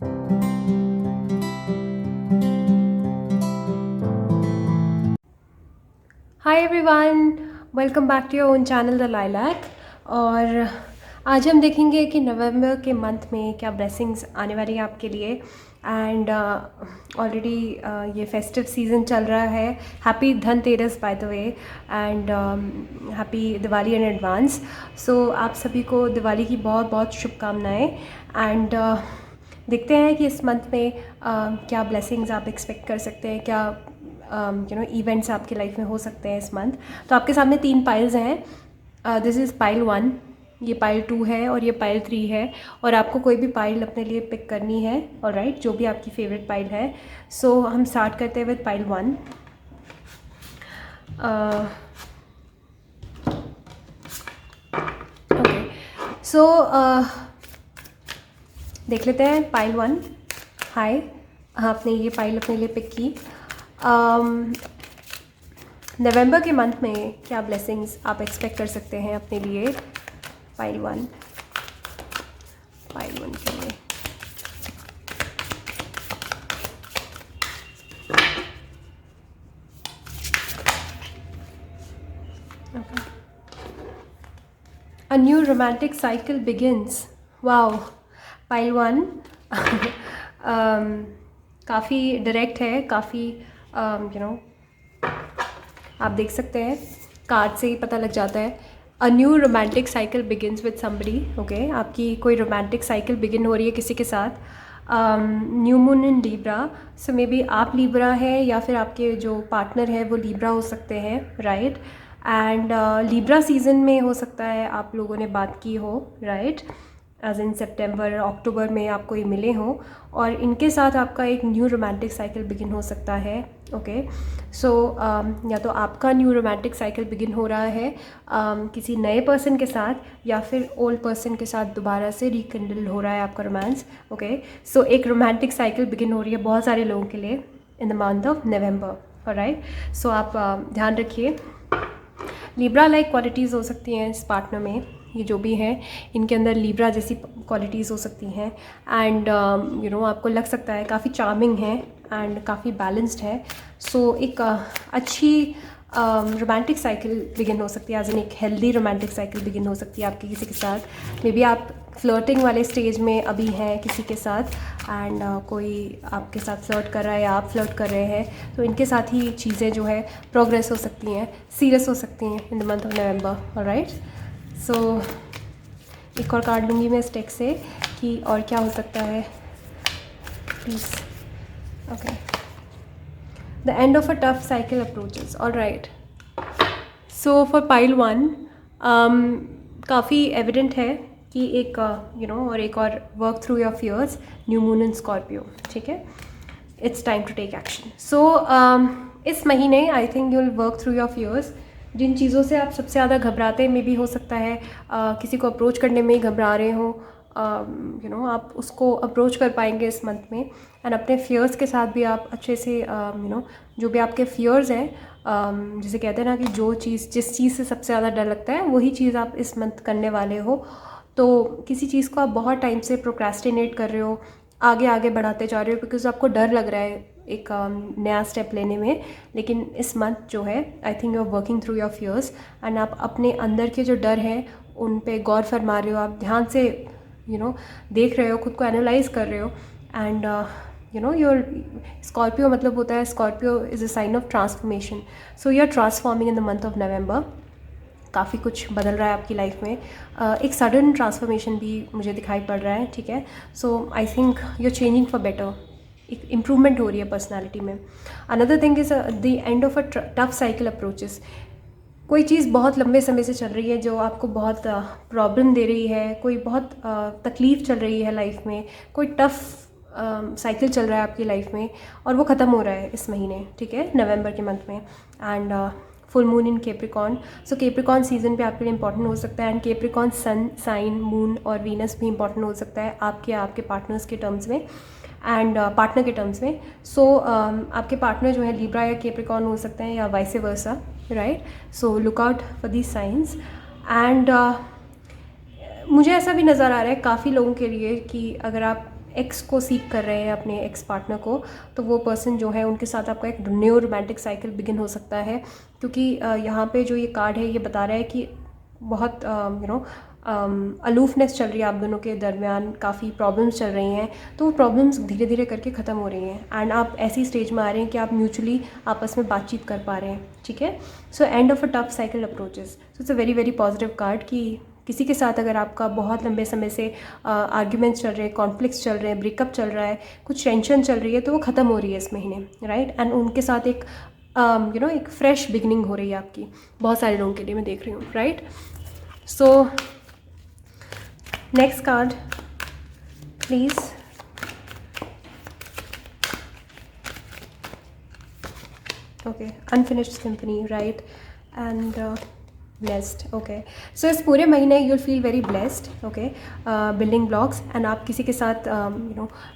Hi everyone, welcome back to your own channel the Lilac. और आज हम देखेंगे कि नवंबर के मंथ में क्या ब्लेसिंग्स आने वाली हैं आपके लिए। एंड ऑलरेडी ये फेस्टिव सीज़न चल रहा है। Happy Dhanteras by the way, and happy Diwali in advance. So आप सभी को दिवाली की बहुत बहुत शुभकामनाएं। एंड देखते हैं कि इस मंथ में क्या ब्लेसिंग्स आप एक्सपेक्ट कर सकते हैं, क्या इवेंट्स आपकी लाइफ में हो सकते हैं इस मंथ। तो आपके सामने 3 पाइल्स हैं। दिस इज़ पाइल 1, ये पाइल 2 है और ये पाइल 3 है। और आपको कोई भी पाइल अपने लिए पिक करनी है, ऑलराइट, जो भी आपकी फेवरेट पाइल है। सो हम स्टार्ट करते हैं विद पाइल 1। ओके, सो देख लेते हैं पाइल 1। हाय, आपने ये पाइल अपने लिए पिक की। नवंबर के मंथ में क्या ब्लेसिंग्स आप एक्सपेक्ट कर सकते हैं अपने लिए। पाइल 1 के लिए a new romantic cycle begins. Wow, pile 1 काफ़ी डायरेक्ट है, काफ़ी आप देख सकते हैं कार्ड से ही पता लग जाता है। A new romantic cycle begins with somebody. Okay, आपकी कोई रोमांटिक साइकिल बिगिन हो रही है किसी के साथ। New moon in Libra, so may be आप लीब्रा है या फिर आपके जो पार्टनर है वो लीब्रा हो सकते हैं, राइट। एंड लीब्रा सीजन में हो सकता है आप लोगों ने बात की हो, राइट, एज इन सितंबर अक्टूबर में आपको ये मिले हों और इनके साथ आपका एक न्यू रोमांटिक साइकिल बिगिन हो सकता है। ओके, सो या तो आपका न्यू रोमांटिक साइकिल बिगिन हो रहा है किसी नए पर्सन के साथ, या फिर ओल्ड पर्सन के साथ दोबारा से रिकंडल हो रहा है आपका रोमांस। ओके, सो एक रोमांटिक साइकिल बिगिन हो रही है बहुत सारे लोगों के लिए in the month of November, alright. So आप ध्यान रखिए, लिब्रा लाइक क्वालिटीज़ हो सकती हैं इस पार्टनर में। ये जो भी हैं इनके अंदर लिब्रा जैसी क्वालिटीज़ हो सकती हैं। एंड आपको लग सकता है काफ़ी चार्मिंग है एंड काफ़ी बैलेंस्ड है। सो एक अच्छी रोमांटिक साइकिल बिगिन हो सकती है, एज इन एक हेल्दी रोमांटिक साइकिल बिगिन हो सकती है आपकी किसी के साथ। मे बी आप फ्लर्टिंग वाले स्टेज में अभी हैं किसी के साथ, एंड कोई आपके साथ फ्लर्ट कर रहा है या आप फ्लर्ट कर रहे हैं, तो इनके साथ ही चीज़ें जो है प्रोग्रेस हो सकती हैं, सीरियस हो सकती हैं in the month of November, alright. So एक और कार्ड लूँगी मैं इस टेक से कि और क्या हो सकता है, please. Okay, the end of a tough cycle approaches, alright. So for pile 1 काफ़ी एविडेंट है कि एक और एक और work through your fears, new moon in Scorpio, ठीक है। It's time to take action. So इस महीने I think you will work through your fears. जिन चीज़ों से आप सबसे ज़्यादा घबराते हैं, मे भी हो सकता है किसी को अप्रोच करने में ही घबरा रहे हो, आप उसको अप्रोच कर पाएंगे इस मंथ में। एंड अपने फियर्स के साथ भी आप अच्छे से जो भी आपके फियर्स हैं, जिसे कहते हैं ना कि जिस चीज़ से सबसे ज़्यादा डर लगता है वही चीज़ आप इस मंथ करने वाले हो। तो किसी चीज़ को आप बहुत टाइम से प्रोक्रेस्टिनेट कर रहे हो, आगे आगे बढ़ाते जा रहे हो बिकॉज आपको डर लग रहा है एक नया स्टेप लेने में। लेकिन इस मंथ जो है I think you are working through your fears, and आप अपने अंदर के जो डर हैं उन पे गौर फरमा रहे हो, आप ध्यान से देख रहे हो, खुद को एनालाइज कर रहे हो। एंड योर स्कॉर्पियो मतलब होता है, Scorpio is a sign of transformation. So you are transforming in the month of November. काफ़ी कुछ बदल रहा है आपकी लाइफ में, एक सडन ट्रांसफॉर्मेशन भी मुझे दिखाई पड़ रहा है, ठीक है। So I think you are changing for better, एक इम्प्रूवमेंट हो रही है पर्सनैलिटी में। Another thing is the end of a tough cycle approaches. कोई चीज़ बहुत लंबे समय से चल रही है जो आपको बहुत प्रॉब्लम दे रही है, कोई बहुत तकलीफ़ चल रही है लाइफ में, कोई टफ़ साइकिल चल रहा है आपकी लाइफ में और वो ख़त्म हो रहा है इस महीने, ठीक है, नवंबर के मंथ में। And full moon in Capricorn, so Capricorn season पे आपके लिए इंपॉर्टेंट हो सकता है। And Capricorn sun sign, moon और वीनस भी इंपॉर्टेंट हो सकता है आपके पार्टनर्स के टर्म्स में, एंड पार्टनर के टर्म्स में। सो आपके पार्टनर जो है लिब्रा या कैप्रिकॉर्न हो सकते हैं या vice versa, right. So look out for these signs. And मुझे ऐसा भी नज़र आ रहा है काफ़ी लोगों के लिए कि अगर आप एक्स को सीक कर रहे हैं, अपने एक्स पार्टनर को, तो वो पर्सन जो है उनके साथ आपका एक न्यू रोमांटिक साइकिल बिगिन हो सकता है। क्योंकि यहाँ पे जो ये कार्ड है ये बता रहा है कि बहुत अलूफनेस चल रही है आप दोनों के दरमियान, काफ़ी प्रॉब्लम्स चल रही हैं, तो वो प्रॉब्लम्स धीरे धीरे करके ख़त्म हो रही हैं एंड आप ऐसी स्टेज में आ रहे हैं कि आप म्यूचुअली आपस में बातचीत कर पा रहे हैं, ठीक है। So and of a tough cycle approaches. So it's a very very positive card कि किसी के साथ अगर आपका बहुत लंबे समय से आर्ग्यूमेंट्स चल रहे हैं, कॉन्फ्लिक्ट्स चल रहे हैं, ब्रेकअप चल रहा है, कुछ टेंशन चल रही है, तो वो ख़त्म हो रही है इस महीने, राइट। एंड उनके साथ एक एक फ्रेश बिगनिंग हो रही है आपकी, बहुत सारे लोगों के लिए मैं देख रही हूँ, right. So next card please. Okay, unfinished symphony, right, and blessed. Okay, so इस पूरे महीने you will feel very blessed, okay, building blocks, and आप किसी के साथ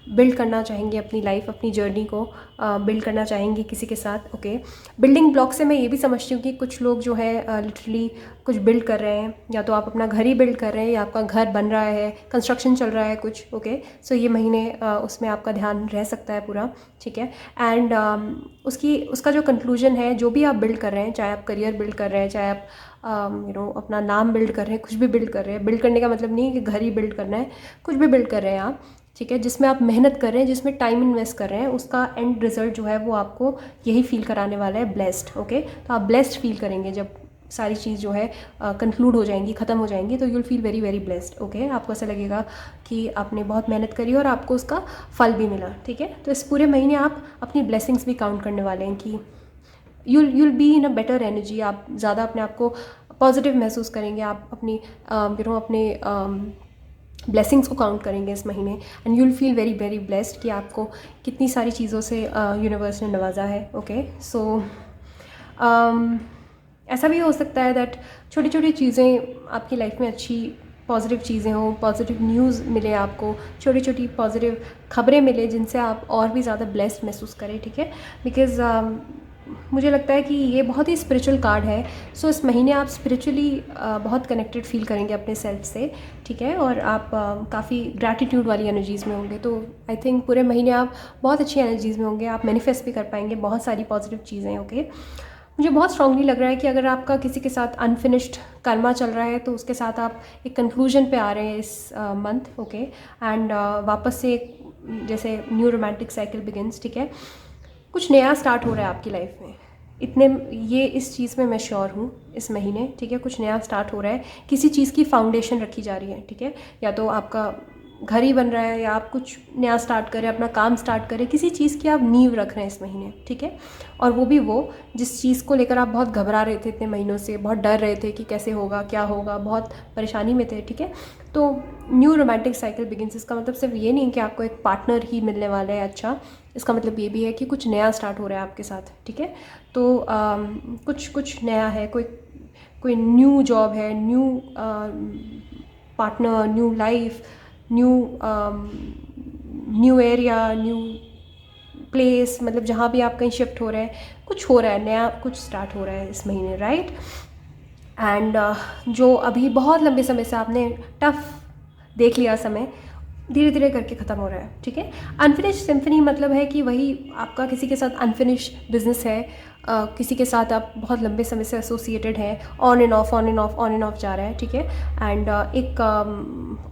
बिल्ड करना चाहेंगे अपनी लाइफ, अपनी जर्नी को बिल्ड करना चाहेंगे किसी के साथ, ओके। बिल्डिंग ब्लॉक से मैं ये भी समझती हूँ कि कुछ लोग जो है लिटरली कुछ बिल्ड कर रहे हैं, या तो आप अपना घर ही बिल्ड कर रहे हैं या आपका घर बन रहा है, कंस्ट्रक्शन चल रहा है कुछ, ओके। सो ये महीने उसमें आपका ध्यान रह सकता है पूरा, ठीक है। एंड उसका जो कंक्लूजन है, जो भी आप बिल्ड कर रहे हैं, चाहे आप करियर बिल्ड कर रहे हैं, चाहे आप अपना नाम बिल्ड कर रहे हैं, कुछ भी बिल्ड कर रहे हैं, बिल्ड करने का मतलब नहीं है कि घर ही बिल्ड करना है, कुछ भी बिल्ड कर रहे हैं आप, ठीक है, जिसमें आप मेहनत कर रहे हैं, जिसमें टाइम इन्वेस्ट कर रहे हैं, उसका एंड रिजल्ट जो है वो आपको यही फील कराने वाला है, ब्लेस्ड, ओके। तो आप ब्लेस्ड फील करेंगे जब सारी चीज़ जो है कंक्लूड हो जाएंगी, ख़त्म हो जाएंगी, तो you will feel very very blessed, okay. आपको ऐसा लगेगा कि आपने बहुत मेहनत करी और आपको उसका फल भी मिला, ठीक है। तो इस पूरे महीने आप अपनी ब्लेसिंग्स भी काउंट करने वाले हैं कि you'll be in a better energy, आप ज़्यादा अपने आप को पॉजिटिव महसूस करेंगे, आप अपनी अपने ब्लेसिंग्स को काउंट करेंगे इस महीने, and you will feel very very blessed कि आपको कितनी सारी चीज़ों से यूनिवर्स ने नवाजा है, ओके। सो ऐसा भी हो सकता है दैट छोटी छोटी चीज़ें आपकी लाइफ में अच्छी पॉजिटिव चीज़ें हों, पॉजिटिव न्यूज़ मिले आपको, छोटी छोटी पॉजिटिव खबरें मिले जिनसे आप और भी ज़्यादा ब्लेस्ड महसूस करें, ठीक है। बिकॉज़ मुझे लगता है कि ये बहुत ही स्पिरिचुअल कार्ड है। सो इस महीने आप स्पिरिचुअली बहुत कनेक्टेड फील करेंगे अपने सेल्फ से, ठीक है, और आप काफ़ी ग्रैटिट्यूड वाली एनर्जीज़ में होंगे। तो आई थिंक पूरे महीने आप बहुत अच्छी एनर्जीज़ में होंगे, आप मैनिफेस्ट भी कर पाएंगे बहुत सारी पॉजिटिव चीज़ें, ओके। मुझे बहुत स्ट्रांगली लग रहा है कि अगर आपका किसी के साथ अनफिनिश्ड कर्मा चल रहा है तो उसके साथ आप एक कंक्लूजन पे आ रहे हैं इस मंथ, ओके, एंड वापस से जैसे न्यू रोमांटिक साइकिल बिगिंस, ठीक है। कुछ नया स्टार्ट हो रहा है आपकी लाइफ में, ये इस चीज़ में मैं श्योर हूँ इस महीने, ठीक है। कुछ नया स्टार्ट हो रहा है, किसी चीज़ की फाउंडेशन रखी जा रही है, ठीक है, या तो आपका घर ही बन रहा है या आप कुछ नया स्टार्ट करें, अपना काम स्टार्ट करें, किसी चीज़ की आप नींव रख रहे हैं इस महीने, ठीक है। और वो भी जिस चीज़ को लेकर आप बहुत घबरा रहे थे इतने महीनों से, बहुत डर रहे थे कि कैसे होगा, क्या होगा, बहुत परेशानी में थे, ठीक है। तो न्यू रोमांटिक साइकिल बिगिंस, इसका मतलब सिर्फ ये नहीं कि आपको एक पार्टनर ही मिलने वाला है, अच्छा, इसका मतलब ये भी है कि कुछ नया स्टार्ट हो रहा है आपके साथ, ठीक है। तो कुछ नया है, कोई न्यू जॉब है, new partner, new life, new area, new place, मतलब जहाँ भी आप कहीं शिफ्ट हो रहे हैं, कुछ हो रहा है नया, कुछ स्टार्ट हो रहा है इस महीने, राइट। एंड जो अभी बहुत लंबे समय से आपने टफ देख लिया समय, धीरे धीरे करके ख़त्म हो रहा है, ठीक है। अनफिनिश्ड सिम्फनी मतलब है कि वही आपका किसी के साथ अनफिनिश्ड बिजनेस है, किसी के साथ आप बहुत लंबे समय से एसोसिएटेड हैं, ऑन एंड ऑफ जा रहा है, ठीक है। एंड एक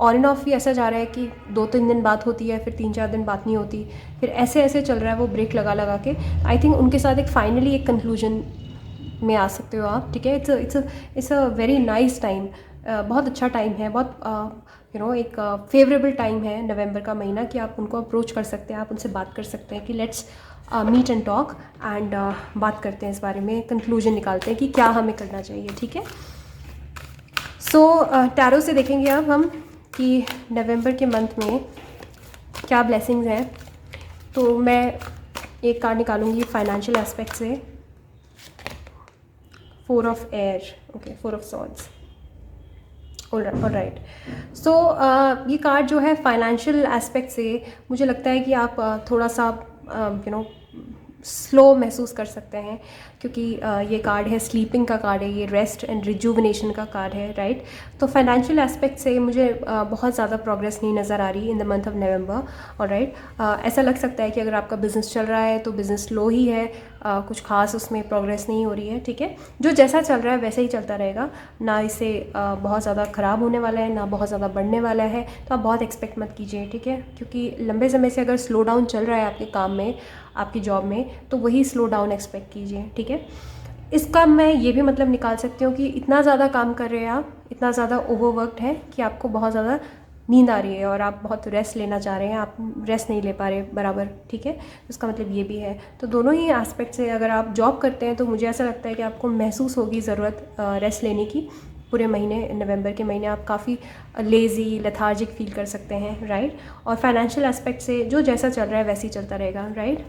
ऑन एंड ऑफ भी ऐसा जा रहा है कि 2-3 दिन बात होती है, फिर 3-4 दिन बात नहीं होती, फिर ऐसे ऐसे चल रहा है वो ब्रेक लगा के। आई थिंक उनके साथ एक फाइनली एक कंक्लूजन में आ सकते हो आप, ठीक है। It's a very nice time, बहुत अच्छा टाइम है, बहुत एक फेवरेबल टाइम है नवंबर का महीना कि आप उनको अप्रोच कर सकते हैं, आप उनसे बात कर सकते हैं कि let's meet and talk and बात करते हैं इस बारे में, कंक्लूजन निकालते हैं कि क्या हमें करना चाहिए, ठीक है। सो टैरो से देखेंगे अब हम कि नवंबर के मंथ में क्या ब्लेसिंग्स हैं। तो मैं एक कार्ड निकालूंगी फाइनेंशियल एस्पेक्ट से, 4 of air, okay, 4 of swords, alright. So ये कार्ड जो है फाइनेंशियल एस्पेक्ट से मुझे लगता है कि आप थोड़ा सा स्लो महसूस कर सकते हैं, क्योंकि ये कार्ड है स्लीपिंग का कार्ड है, ये रेस्ट एंड रिजुविनेशन का कार्ड है, राइट। तो फाइनेंशियल एस्पेक्ट से मुझे बहुत ज़्यादा प्रोग्रेस नहीं नज़र आ रही इन द मंथ ऑफ नवंबर, और राइट ऐसा लग सकता है कि अगर आपका बिज़नेस चल रहा है तो बिज़नेस स्लो ही है, कुछ खास उसमें प्रोग्रेस नहीं हो रही है, ठीक है। जो जैसा चल रहा है वैसे ही चलता रहेगा, ना इसे बहुत ज़्यादा ख़राब होने वाला है, ना बहुत ज़्यादा बढ़ने वाला है, तो आप बहुत एक्सपेक्ट मत कीजिए, ठीक है। क्योंकि लंबे समय से अगर स्लो डाउन चल रहा है आपके काम में, आपकी जॉब में, तो वही स्लो डाउन एक्सपेक्ट कीजिए, ठीक है। इसका मैं ये भी मतलब निकाल सकती हूँ कि इतना ज़्यादा काम कर रहे हैं आप, इतना ज़्यादा ओवरवर्कड है कि आपको बहुत ज़्यादा नींद आ रही है और आप बहुत रेस्ट लेना चाह रहे हैं, आप रेस्ट नहीं ले पा रहे बराबर, ठीक है। उसका मतलब ये भी है। तो दोनों ही एस्पेक्ट से अगर आप जॉब करते हैं तो मुझे ऐसा लगता है कि आपको महसूस होगी ज़रूरत रेस्ट लेने की। पूरे महीने, नवंबर के महीने आप काफ़ी लेज़ी, लेथार्जिक फील कर सकते हैं, राइट। और फाइनेंशियल एस्पेक्ट से जो जैसा चल रहा है वैसे ही चलता रहेगा, राइट।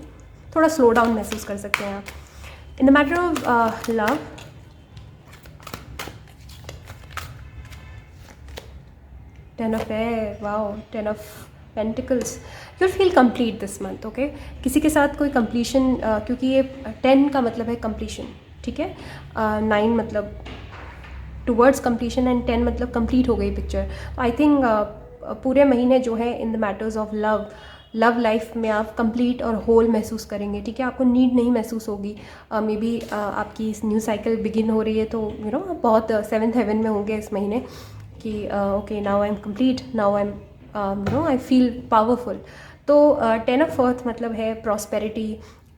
थोड़ा स्लो डाउन महसूस कर सकते हैं आप। In the matter of love, ten of air, wow, ten of pentacles, you will feel complete this month, okay. किसी के साथ कोई कंप्लीशन, क्योंकि ये 10 का मतलब है कंप्लीशन, ठीक है। 9 मतलब टुवर्ड्स कंप्लीशन एंड 10 मतलब कंप्लीट हो गई पिक्चर। आई थिंक पूरे महीने जो है in the matters of love life में आप कंप्लीट और होल महसूस करेंगे, ठीक है। आपको नीड नहीं महसूस होगी। मे बी आपकी इस न्यू साइकिल बिगिन हो रही है तो यू नो आप बहुत 7th हेवन में होंगे इस महीने कि okay now I am complete, now I am you know I feel powerful. तो 10 ऑफ अर्थ मतलब है prosperity,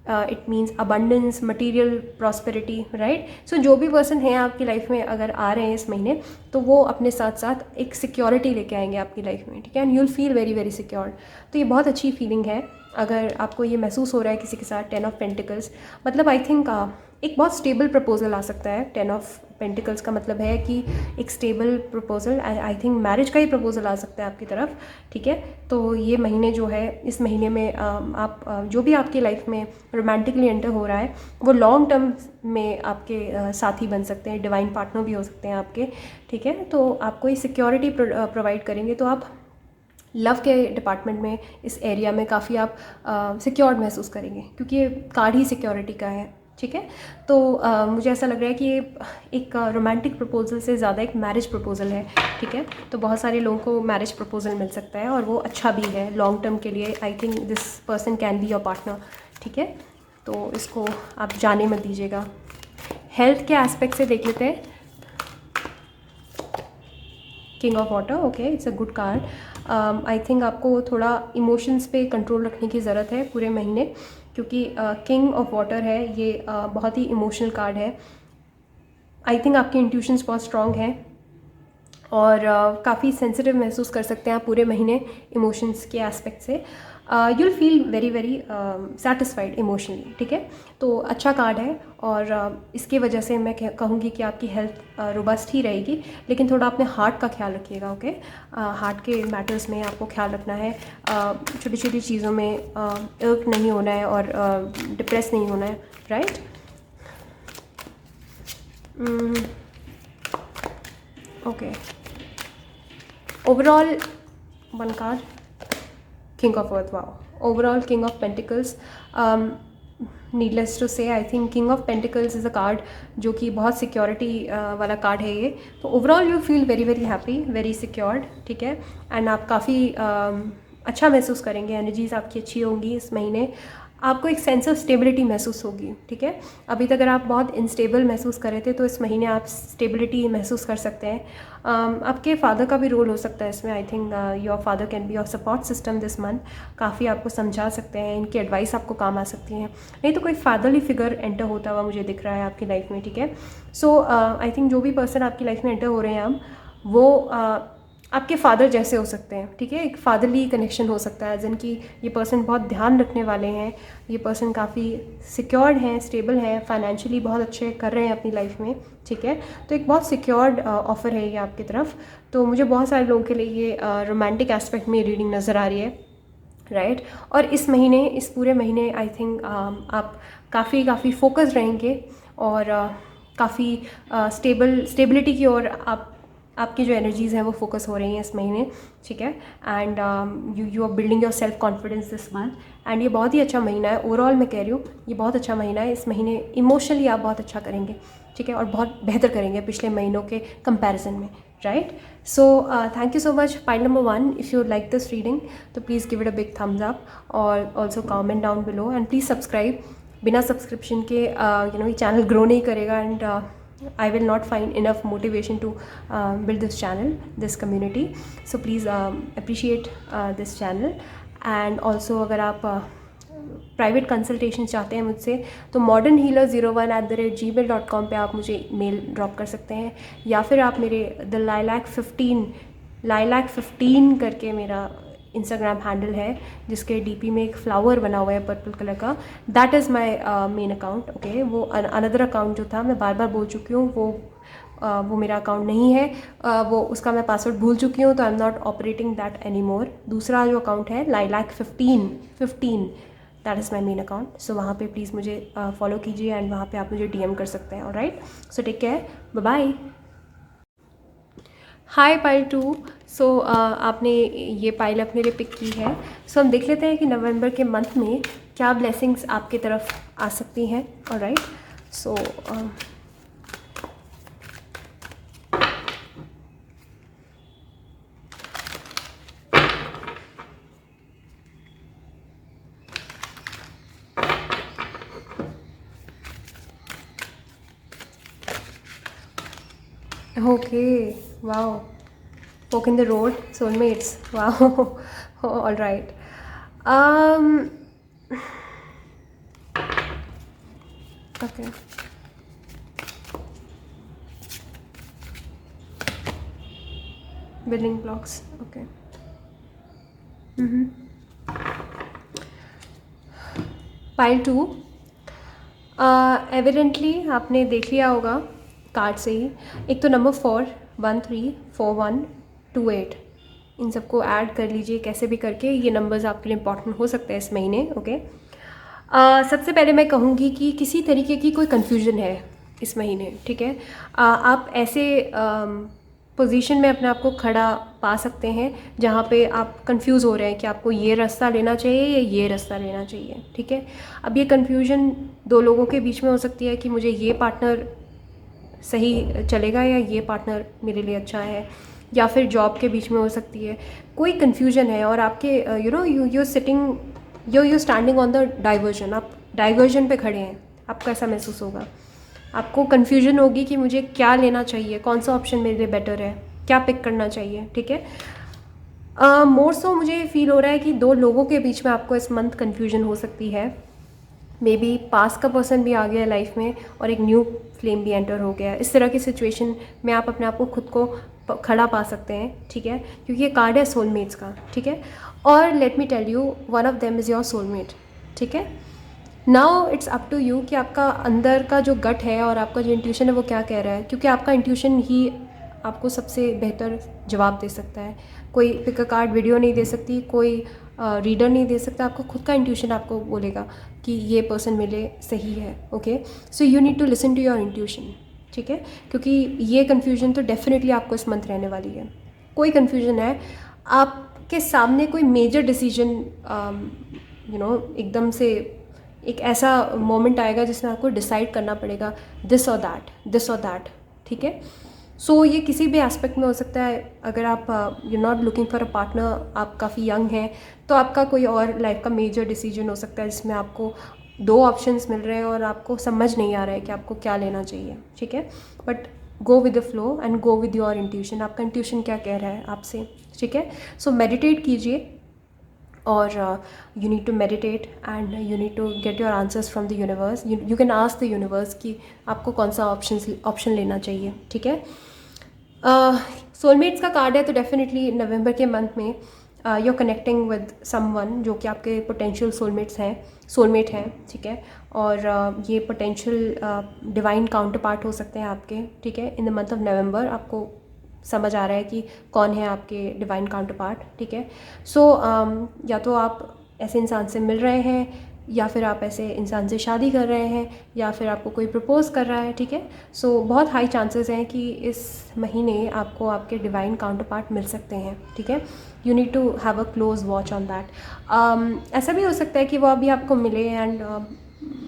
it means abundance, material prosperity, right. So जो भी पर्सन है आपकी लाइफ में अगर आ रहे हैं इस महीने, तो वो अपने साथ साथ एक सिक्योरिटी लेके आएंगे आपकी लाइफ में, ठीक है। And you will feel very very secure. तो ये बहुत अच्छी फीलिंग है अगर आपको ये महसूस हो रहा है किसी के साथ 10 ऑफ पेंटिकल्स। मतलब आई थिंक एक बहुत स्टेबल प्रपोजल आ सकता है। 10 ऑफ पेंटिकल्स का मतलब है कि एक stable proposal, I think marriage का ही प्रपोजल आ सकता है आपकी तरफ, ठीक है। तो ये महीने जो है, इस महीने में आप जो भी आपकी लाइफ में रोमांटिकली एंटर हो रहा है वो लॉन्ग टर्म में आपके साथी बन सकते हैं, डिवाइन पार्टनर भी हो सकते हैं आपके, ठीक है। तो आपको ये सिक्योरिटी प्रोवाइड करेंगे, तो आप लव के डिपार्टमेंट में, इस एरिया में काफ़ी आप सिक्योर्ड महसूस करेंगे, क्योंकि ये कार्ड ही सिक्योरिटी का है, ठीक है। तो मुझे ऐसा लग रहा है कि ये एक रोमांटिक प्रपोजल से ज़्यादा एक मैरिज प्रपोजल है, ठीक है। तो बहुत सारे लोगों को मैरिज प्रपोजल मिल सकता है और वो अच्छा भी है लॉन्ग टर्म के लिए। I think this person can be your partner, ठीक है। तो इसको आप जाने मत दीजिएगा। हेल्थ के एस्पेक्ट से देख लेते हैं। King of water, okay, it's a good card. I think आपको थोड़ा इमोशंस पे कंट्रोल रखने की ज़रूरत है पूरे महीने, क्योंकि किंग ऑफ वाटर है ये, बहुत ही इमोशनल कार्ड है। आई थिंक आपके इंट्यूशंस बहुत स्ट्रॉन्ग हैं और काफ़ी सेंसिटिव महसूस कर सकते हैं आप पूरे महीने इमोशंस के एस्पेक्ट से। You will feel very very satisfied emotionally, ठीक है। तो अच्छा कार्ड है और इसकी वजह से मैं कहूँगी कि आपकी हेल्थ रोबस्ट ही रहेगी, लेकिन थोड़ा अपने हार्ट का ख्याल रखिएगा, ओके। हार्ट के मैटर्स में आपको ख्याल रखना है, छोटी छोटी चीज़ों में इर्क नहीं होना है और डिप्रेस नहीं होना है, right. Okay, overall one card, king of earth, wow, overall king of pentacles. Needless to say I think king of pentacles is a card जो कि बहुत सिक्योरिटी वाला कार्ड है ये। तो overall you feel very very happy, very secured, ठीक है। And आप काफ़ी अच्छा महसूस करेंगे, एनर्जीज आपकी अच्छी होंगी इस महीने। आपको एक सेंस ऑफ स्टेबिलिटी महसूस होगी, ठीक है। अभी तक अगर आप बहुत इनस्टेबल महसूस कर रहे थे तो इस महीने आप स्टेबिलिटी महसूस कर सकते हैं। आपके फादर का भी रोल हो सकता है इसमें। I think your father can be your support system this month. काफ़ी आपको समझा सकते हैं, इनकी एडवाइस आपको काम आ सकती है। नहीं तो कोई फादरली फिगर एंटर होता हुआ मुझे दिख रहा है आपकी लाइफ में, ठीक है। सो आई थिंक जो भी पर्सन आपकी लाइफ में एंटर हो रहे हैं हम, वो आपके फादर जैसे हो सकते हैं, ठीक है। एक फादरली कनेक्शन हो सकता है, जिनकी ये पर्सन बहुत ध्यान रखने वाले हैं, ये पर्सन काफ़ी सिक्योर्ड हैं, स्टेबल हैं, फाइनेंशियली बहुत अच्छे कर रहे हैं अपनी लाइफ में, ठीक है। तो एक बहुत सिक्योर्ड ऑफ़र है ये आपकी तरफ। तो मुझे बहुत सारे लोगों के लिए ये रोमांटिक एस्पेक्ट में रीडिंग नज़र आ रही है, राइट। और इस महीने, इस पूरे महीने आई थिंक आप काफ़ी फोकस रहेंगे और काफ़ी स्टेबिलिटी की ओर आप आपकी जो एनर्जीज़ हैं वो फोकस हो रही हैं इस महीने, ठीक है। And you are building your self confidence this month and ये बहुत ही अच्छा महीना है। ओवरऑल मैं कह रही हूँ ये बहुत अच्छा महीना है। इस महीने इमोशनली आप बहुत अच्छा करेंगे, ठीक है, और बहुत बेहतर करेंगे पिछले महीनों के कंपैरिजन में, right. So thank you so much. Pile number 1, if you like this reading तो please give it a big thumbs up और also comment down below and please subscribe. बिना सब्सक्रिप्शन के ये चैनल ग्रो नहीं करेगा and I will not find enough motivation to build this channel, this community. So please appreciate this channel. And also अगर आप private consultation चाहते हैं मुझसे तो modernhealer01@gmail.com पे आप मुझे मेल ड्रॉप कर सकते हैं, या फिर आप मेरे द lilac15 करके मेरा इंस्टाग्राम हैंडल है जिसके डीपी में एक फ्लावर बना हुआ है पर्पल कलर का, that is my main account, okay. वो अनदर अकाउंट जो था मैं बार बार बोल चुकी हूँ वो मेरा अकाउंट नहीं है, वो उसका मैं पासवर्ड भूल चुकी हूँ, तो I am not operating that any more. दूसरा जो अकाउंट है lilac15 that is my main account. So वहाँ पे प्लीज़ मुझे फॉलो कीजिए एंड वहाँ पे आप मुझे DM कर सकते हैं, alright. So take care, bye bye. Hi pile 2। So आपने ये पाइल अप मेरे पिक की है। सो हम देख लेते हैं कि नवंबर के मंथ में क्या ब्लेसिंग्स आपकी तरफ आ सकती हैं, alright. So okay, wow, walk in the road, soulmates, wow. All right. Okay. Building blocks, okay. Pile 2, evidently आपने देख लिया होगा कार्ड से ही, एक तो नंबर 4, 1 3 4 1 2 8, इन सबको ऐड कर लीजिए कैसे भी करके, ये नंबर्स आपके लिए इंपॉर्टेंट हो सकते हैं इस महीने, ओके। सबसे पहले मैं कहूँगी कि किसी तरीके की कोई कन्फ्यूजन है इस महीने, ठीक है। आप ऐसे पोजीशन में अपने आप को खड़ा पा सकते हैं जहाँ पे आप कंफ्यूज हो रहे हैं कि आपको ये रास्ता लेना चाहिए या ये रास्ता लेना चाहिए, ठीक है। अब ये कन्फ्यूजन दो लोगों के बीच में हो सकती है कि मुझे ये पार्टनर सही चलेगा या ये पार्टनर मेरे लिए अच्छा है, या फिर जॉब के बीच में हो सकती है, कोई कन्फ्यूजन है और आपके you standing on the diversion, आप डाइवर्जन पे खड़े हैं, आपको ऐसा महसूस होगा, आपको कन्फ्यूजन होगी कि मुझे क्या लेना चाहिए, कौन सा ऑप्शन मेरे लिए बेटर है, क्या पिक करना चाहिए, ठीक है। मोर सो मुझे फील हो रहा है कि दो लोगों के बीच में आपको इस मंथ कन्फ्यूजन हो सकती है। मे बी पास का पर्सन भी आ गया है लाइफ में और एक न्यू फ्लेम भी एंटर हो गया है। इस तरह की सिचुएशन में आप अपने आप को खुद को खड़ा पा सकते हैं, ठीक है, क्योंकि ये कार्ड है सोलमेट्स का, ठीक है। और let me tell you, one of them is your soulmate, ठीक है। Now it's up to you कि आपका अंदर का जो गट है और आपका जो इंट्यूशन है वो क्या कह रहा है, क्योंकि आपका इंट्यूशन ही आपको सबसे बेहतर जवाब दे सकता है। कोई पिक अ कार्ड वीडियो नहीं दे सकती, कोई रीडर नहीं दे सकता, आपको खुद का इंट्यूशन आपको बोलेगा कि ये पर्सन मेरे सही है, okay. So you need to listen to your intuition, ठीक है, क्योंकि ये कन्फ्यूजन तो डेफिनेटली आपको इस मंथ रहने वाली है। कोई कन्फ्यूजन है, आपके सामने कोई मेजर डिसीजन एकदम से एक ऐसा मोमेंट आएगा जिसमें आपको डिसाइड करना पड़ेगा दिस और दैट, ठीक है। सो ये किसी भी एस्पेक्ट में हो सकता है। अगर आप you not looking for a partner, आप काफ़ी यंग हैं, तो आपका कोई और लाइफ का मेजर डिसीजन हो सकता है जिसमें आपको दो ऑप्शंस मिल रहे हैं और आपको समझ नहीं आ रहा है कि आपको क्या लेना चाहिए, ठीक है। But go with the flow and go with your intuition, आपका इंट्यूशन क्या कह रहा है आपसे, ठीक है। सो मेडिटेट कीजिए और you need to meditate and you need to get your answers from the universe. You can ask the universe कि आपको कौन सा ऑप्शन लेना चाहिए, ठीक है। सोलमेट्स का कार्ड है तो डेफिनेटली नवंबर के मंथ में you are connecting with someone जो कि आपके पोटेंशियल सोलमेट हैं, ठीक है। और ये पोटेंशियल डिवाइन काउंटर पार्ट हो सकते हैं आपके, ठीक है। इन द मंथ ऑफ नवंबर आपको समझ आ रहा है कि कौन है आपके डिवाइन काउंटर पार्ट, ठीक है। सो या तो आप ऐसे इंसान से मिल रहे हैं या फिर आप ऐसे इंसान से शादी कर रहे हैं, या फिर आपको कोई प्रपोज कर रहा है, ठीक है। सो बहुत हाई चांसेस हैं कि इस महीने आपको आपके डिवाइन काउंटर पार्ट मिल सकते हैं, ठीक है। You need to have a close watch on that. ऐसा भी हो सकता है कि वो अभी आपको मिले एंड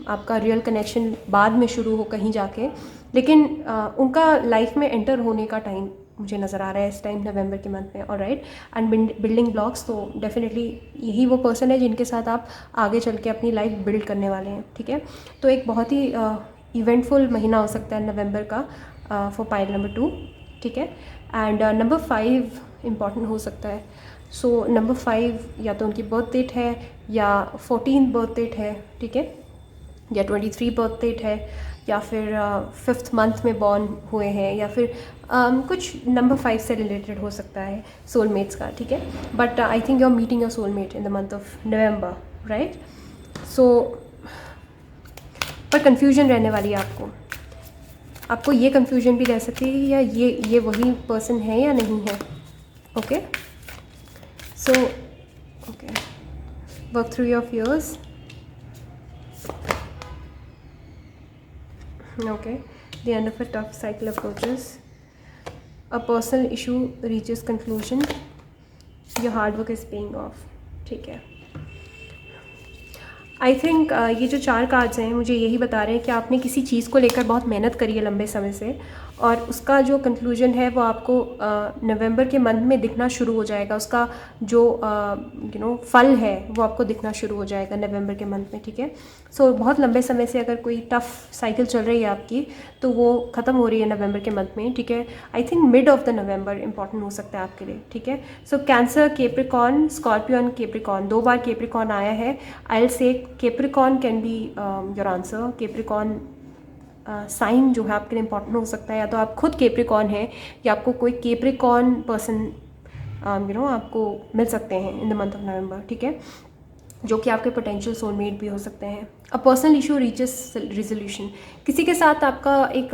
आपका रियल कनेक्शन बाद में शुरू हो कहीं जाके, लेकिन उनका लाइफ में एंटर होने का टाइम मुझे नज़र आ रहा है इस टाइम नवंबर के मंथ में। और राइट, एंड बिल्डिंग ब्लॉक्स, तो डेफिनेटली यही वो पर्सन है जिनके साथ आप आगे चल के अपनी लाइफ बिल्ड करने वाले हैं, ठीक है। तो एक बहुत ही इवेंटफुल महीना हो सकता है नवंबर का फॉर पाइल नंबर 2, ठीक है। एंड नंबर 5 इम्पॉर्टेंट हो सकता है। सो नंबर 5 या तो उनकी बर्थ डेट है, या 14th बर्थ डेट है, ठीक है, या 23 बर्थ डेट है, या फिर 5th मंथ में बॉर्न हुए हैं, या फिर कुछ नंबर 5 से रिलेटेड हो सकता है सोलमेट्स का, ठीक है। But I think you are meeting your soulmate in the month of November, right. So पर कन्फ्यूजन रहने वाली है आपको ये कन्फ्यूजन भी रह सकती है या ये वही पर्सन है या नहीं है, okay. So okay, work through your fears, okay. The end of a tough cycle approaches. A personal issue reaches conclusion. Your hard work is paying off. ठीक है। आई थिंक ये जो 4 कार्ड्स हैं मुझे यही बता रहे हैं कि आपने किसी चीज़ को लेकर बहुत मेहनत करी है लंबे समय से, और उसका जो कंक्लूजन है वो आपको नवंबर के मंथ में दिखना शुरू हो जाएगा। उसका जो फल है वो आपको दिखना शुरू हो जाएगा नवंबर के मंथ में, ठीक है। सो बहुत लंबे समय से अगर कोई टफ़ साइकिल चल रही है आपकी, तो वो ख़त्म हो रही है नवंबर के मंथ में, ठीक है। I think mid of the November important हो सकता है आपके लिए, ठीक है। So cancer, Capricorn, Scorpio and Capricorn, 2 बार केप्रिकॉन आया है। I will say Capricorn can be your answer. Capricorn sign जो है आपके लिए इंपॉर्टेंट हो सकता है, या तो आप खुद केप्रिकॉन हैं, या आपको कोई केप्रिकॉन पर्सन आपको मिल सकते हैं इन द मंथ ऑफ नवंबर, ठीक है, जो कि आपके पोटेंशियल सोलमेट भी हो सकते हैं। A personal issue reaches resolution, किसी के साथ आपका एक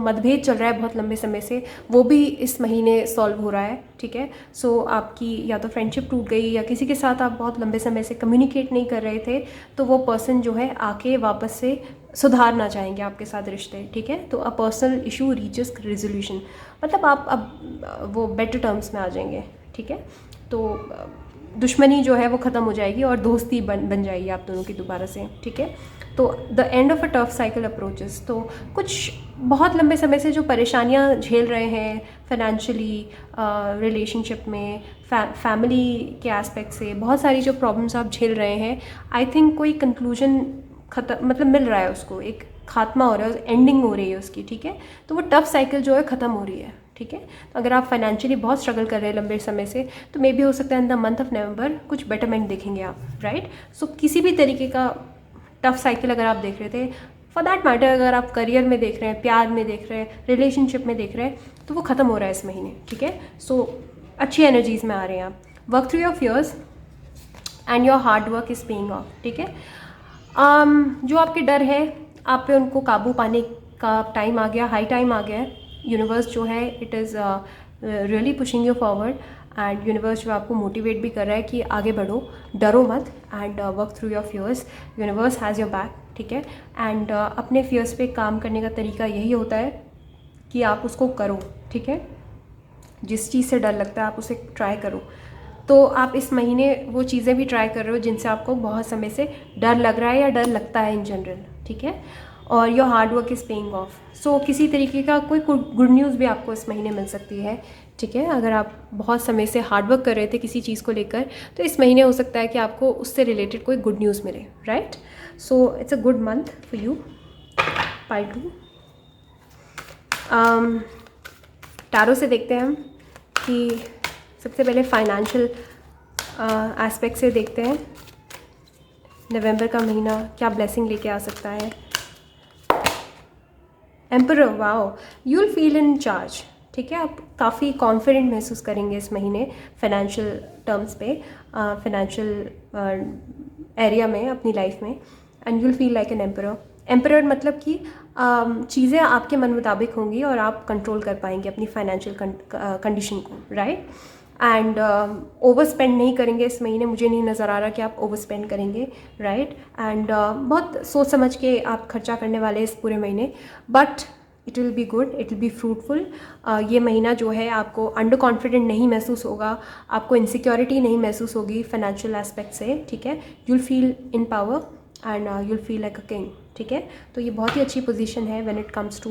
मतभेद चल रहा है बहुत लंबे समय से, वो भी इस महीने सॉल्व हो रहा है, ठीक है। सो आपकी या तो फ्रेंडशिप टूट गई, या किसी के साथ आप बहुत लंबे समय से कम्युनिकेट नहीं कर रहे थे, तो वो पर्सन जो है आके वापस से सुधारना चाहेंगे आपके साथ रिश्ते, ठीक है। तो a personal issue reaches resolution, मतलब आप अब वो बेटर टर्म्स में आ जाएंगे, ठीक है। तो दुश्मनी जो है वो ख़त्म हो जाएगी और दोस्ती बन जाएगी आप दोनों की दोबारा से, ठीक है। तो the end of a tough cycle approaches, तो कुछ बहुत लंबे समय से जो परेशानियां झेल रहे हैं फाइनेंशियली, रिलेशनशिप में, फैमिली के एस्पेक्ट से बहुत सारी जो प्रॉब्लम्स आप झेल रहे हैं, आई थिंक कोई कंक्लूजन मतलब मिल रहा है, उसको एक खात्मा हो रहा है, एंडिंग हो रही है उसकी, ठीक है। तो वो टफ साइकिल जो है ख़त्म हो रही है, ठीक है। तो अगर आप फाइनेंशियली बहुत स्ट्रगल कर रहे हैं लंबे समय से, तो मे बी हो सकता है इन द मंथ ऑफ नवंबर कुछ बेटरमेंट देखेंगे आप, राइट। सो किसी भी तरीके का टफ साइकिल अगर आप देख रहे थे, फॉर दैट मैटर अगर आप करियर में देख रहे हैं, प्यार में देख रहे हैं, रिलेशनशिप में देख रहे हैं, तो वो ख़त्म हो रहा है इस महीने, ठीक है। सो अच्छी एनर्जीज में आ रहे हैं आप। Work through your fears and your hard work is paying off, ठीक है। जो आपके डर है, आप पे उनको काबू पाने का टाइम आ गया, हाई टाइम आ गया है। यूनिवर्स जो है it is really pushing you forward, and universe जो आपको मोटिवेट भी कर रहा है कि आगे बढ़ो, डरो मत, and work through your fears. Universe has your back, ठीक है। एंड अपने फियर्स पे काम करने का तरीका यही होता है कि आप उसको करो, ठीक है। जिस चीज़ से डर लगता है आप उसे ट्राई करो। तो आप इस महीने वो चीज़ें भी ट्राई कर रहे हो जिनसे आपको बहुत समय से डर लग रहा है या डर लगता है इन जनरल, ठीक है। और your hard work is paying off. So किसी तरीके का कोई गुड न्यूज़ भी आपको इस महीने मिल सकती है, ठीक है। अगर आप बहुत समय से हार्ड वर्क कर रहे थे किसी चीज़ को लेकर, तो इस महीने हो सकता है कि आपको उससे रिलेटेड कोई गुड न्यूज़ मिले, right. So it's a good month for you, pile 2। Tarot से देखते हैं हम कि सबसे पहले फाइनेंशियल एस्पेक्ट से देखते हैं नवंबर का महीना क्या ब्लेसिंग लेके आ सकता है। Emperor, wow, you will feel in charge, ठीक है। आप काफ़ी कॉन्फिडेंट महसूस करेंगे इस महीने फाइनेंशियल टर्म्स पे, फाइनेंशियल एरिया में अपनी लाइफ में, and you will feel like an emperor. Emperor मतलब कि चीज़ें आपके मन मुताबिक होंगी और आप कंट्रोल कर पाएंगे अपनी फाइनेंशियल कंडीशन को, राइट। एंड ओवर स्पेंड नहीं करेंगे इस महीने, मुझे नहीं नज़र आ रहा कि आप ओवर स्पेंड करेंगे, राइट। एंड बहुत सोच समझ के आप खर्चा करने वाले इस पूरे महीने, but it will be good, it will be fruitful. ये महीना जो है आपको अंडर कॉन्फिडेंट नहीं महसूस होगा, आपको इनसिक्योरिटी नहीं महसूस होगी फाइनेंशियल एस्पेक्ट से, ठीक है। You'll feel in power and you'll feel like a king, ठीक है। तो ये बहुत ही अच्छी पोजीशन है when it comes to